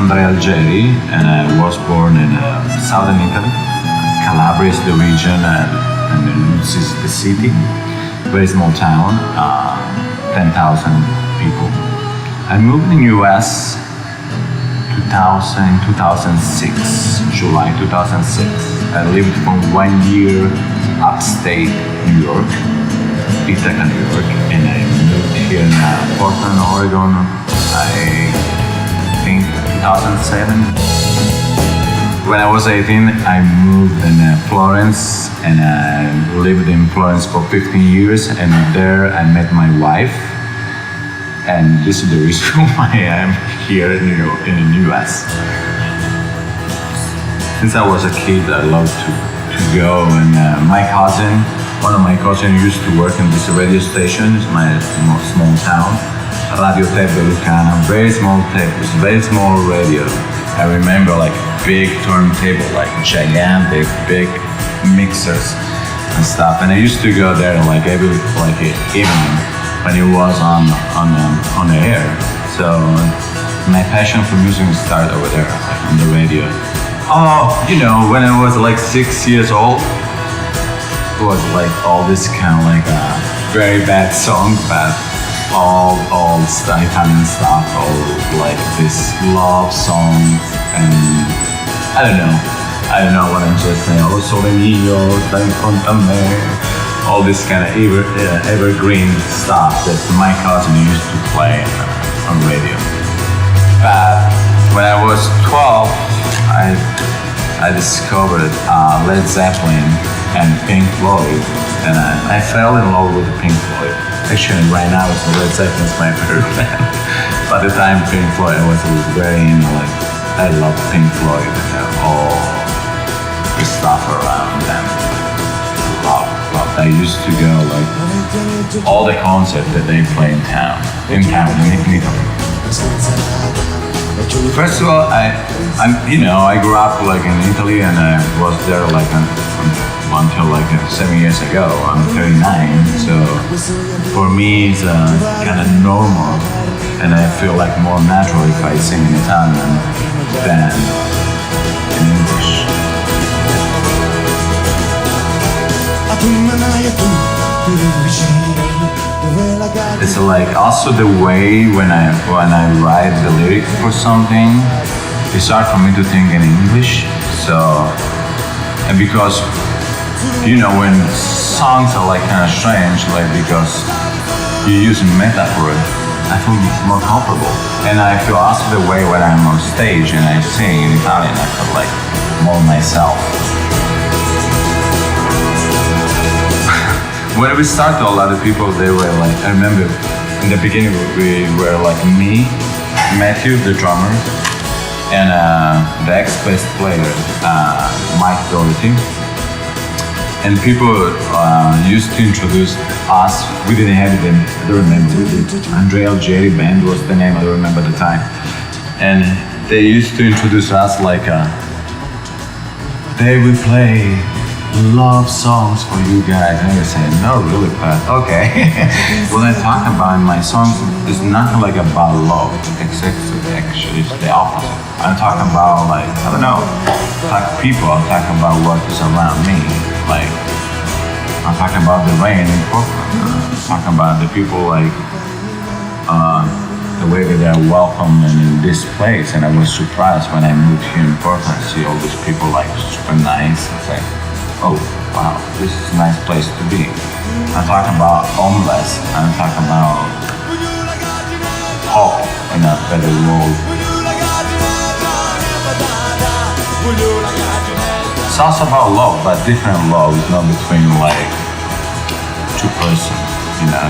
Andrea Algieri, and I was born in southern Italy. Calabria is the region, and this is the city. Very small town, 10,000 people. I moved in US 2006, July 2006. I lived for 1 year upstate New York, Ithaca, New York, and I moved here in Portland, Oregon, I think 2007. When I was 18, I moved in Florence, and I lived in Florence for 15 years, and there I met my wife, and this is the reason why I am here in the US. Since I was a kid, I loved to go, and one of my cousins used to work in this radio station, it's my small town, Radio Tape de Lucana, very small tape, it's very small radio. I remember like big turntable, like gigantic, big mixers and stuff. And I used to go there like every evening when it was on the air. So my passion for music started over there, like on the radio. Oh, when I was like 6 years old, it was like all this kind of like a very bad song, but all Italian stuff, all like this love song, and I don't know what I'm just saying. Oh, sole mio, sta in fronte a me, all this kind of evergreen stuff that my cousin used to play on radio. But when I was 12, I discovered Led Zeppelin and Pink Floyd, and I fell in love with Pink Floyd. Actually, right now, Led Zeppelin is my favorite band. By the time Pink Floyd, I was very I love Pink Floyd and all the stuff around them. Love. I used to go all the concerts that they play in Italy. First of all, I grew up in Italy, and I was there until 7 years ago. I'm 39, so for me it's kind of normal, and I feel more natural if I sing in Italian than in English. It's also the way when I write the lyrics for something, it's hard for me to think in English. And because when songs are kind of strange, because you use metaphor, I feel more comfortable. And I feel also the way when I'm on stage and I sing in Italian, I feel more myself. When we started, a lot of people, they were I remember in the beginning we were me, Matthew, the drummer, and the ex-bass player, Mike Doherty. And people used to introduce us. We didn't have it, I don't remember. Andrea Algieri band was the name, I don't remember the time. And they used to introduce us they will play love songs for you guys. And I say, no, really, but okay. When I talk about in my songs, it's nothing about love. Actually, it's the opposite. I'm talking about I don't know, people. I'm talking about what is around me. I'm talking about the rain in Portland. I'm talking about the people, the way that they're welcome in this place. And I was surprised when I moved here in Portland to see all these people super nice and say, oh, wow, this is a nice place to be. I'm talking about homeless. I'm talking about hope in a better world. It's also about love, but different love. It's not between two persons,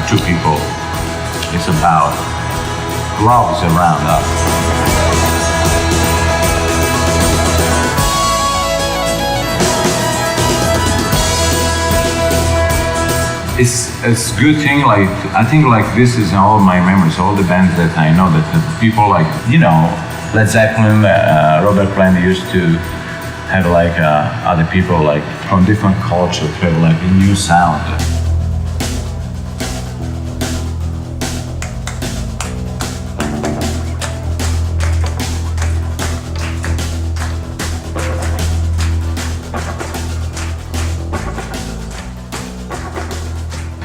two people. It's about love is around us. It's a good thing, I think this is all my memories, all the bands that I know, that the people Led Zeppelin, Robert Plant used to have other people from different cultures to have a new sound.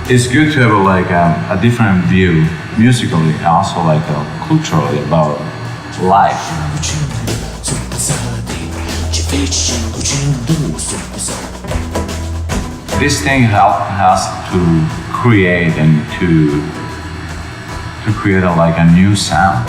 it's good to have like a different view musically, also like culturally about life. This thing helped us to create and to create like a new sound.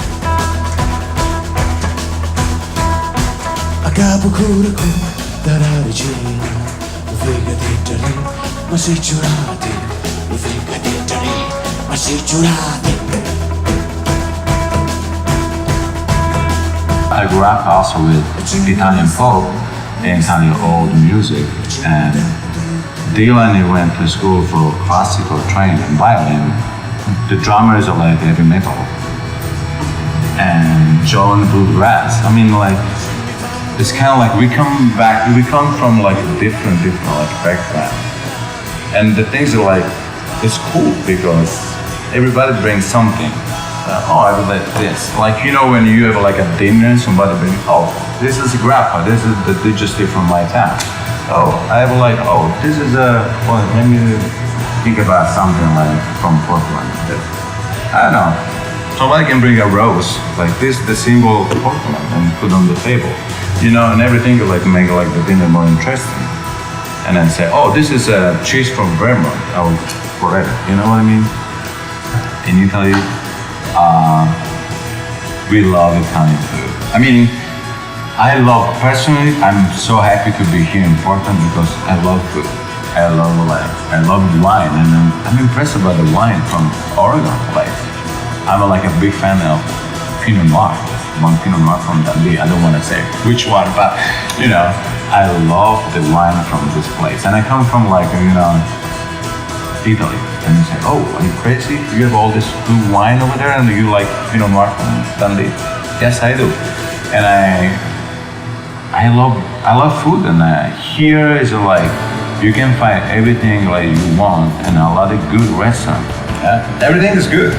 I grew up also with Italian folk and Italian old music, and Dylan went to school for classical training and violin. The drummers are like heavy metal, and John bluegrass. I mean, like it's kind of like we come from like a different like background, and the things are like it's cool because everybody brings something. I would like this. Like, you know, when you have like a dinner, somebody brings, this is a grappa, this is the digestive from my town. I have like, this is let me think about something like from Portland. I don't know. Somebody can bring a rose, like this, the symbol of Portland, and put on the table. You know, and everything will like make like the dinner more interesting. And then say, this is a cheese from Vermont, or whatever. You know what I mean? In Italy, we love Italian food. I mean, personally, I'm so happy to be here in Portland because I love food. I love wine, and I'm impressed by the wine from Oregon. Like, I'm like a big fan of Pinot Noir. One Pinot Noir from Dundee. I don't want to say which one, but you know, I love the wine from this place. And I come from like, you know, Italy. And you say, are you crazy? You have all this blue wine over there and you like Pinot Noir from Dundee? Yes, I do. And I love food, and here is like, you can find everything like you want and a lot of good restaurants. Everything is good.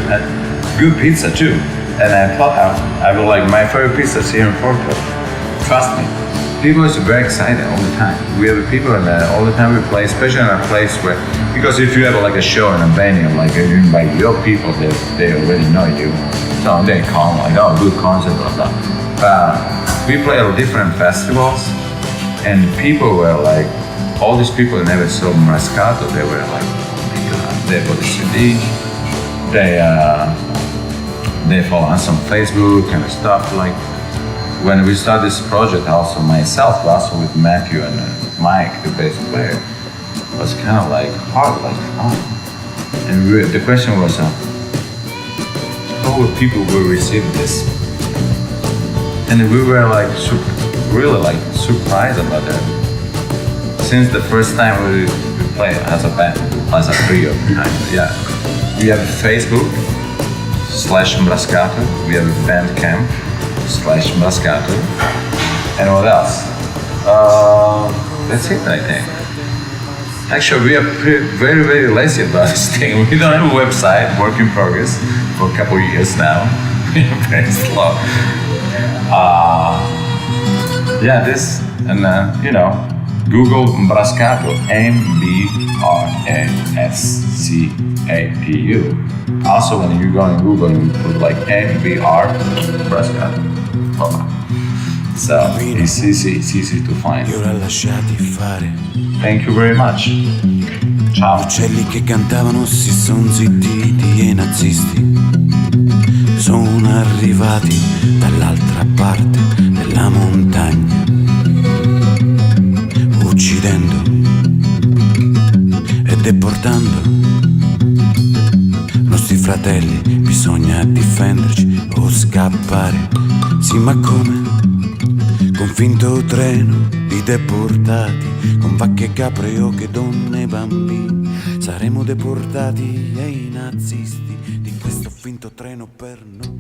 Good pizza too. And I thought I would like my favorite pizzas here in Porto. Trust me. People are very excited all the time. We have people and all the time we play, especially in a place where, because if you have like a show in a venue, like you invite your people, they already know you. So they call like, good concert, blah, blah. We play at different festivals, and people were like, all these people that never saw Mbrascatu, they were like, they bought the CD, they follow us on Facebook and stuff. Like, when we started this project, also myself, but also with Matthew and Mike, the bass player, was kind of like hard, like fun. And the question was, how will people will receive this? And we were like really like surprised about that. Since the first time we played as a band, as a trio, yeah. We have Facebook /Mbrascatu, we have Bandcamp /Mbrascatu, and what else? That's it, I think. Actually, we are very, very lazy about this thing. We don't have a website, work in progress, for a couple of years now. Very slow. This, and you know, Google Mbrascatu, Mbrascatu. Also, when you go in Google, you put like MBR Mbrascatu. So it's easy to find. Thank you very much. Ciao. Gli uccelli che cantavano si son zittiti e i nazisti sono arrivati dall'altra parte della montagna, uccidendo e deportando nostri fratelli. Bisogna difenderci o scappare. Sì, ma come? Con finto treno di deportati, con vacche e capre o che donne e bambini, saremo deportati ai nazisti di questo finto treno per noi.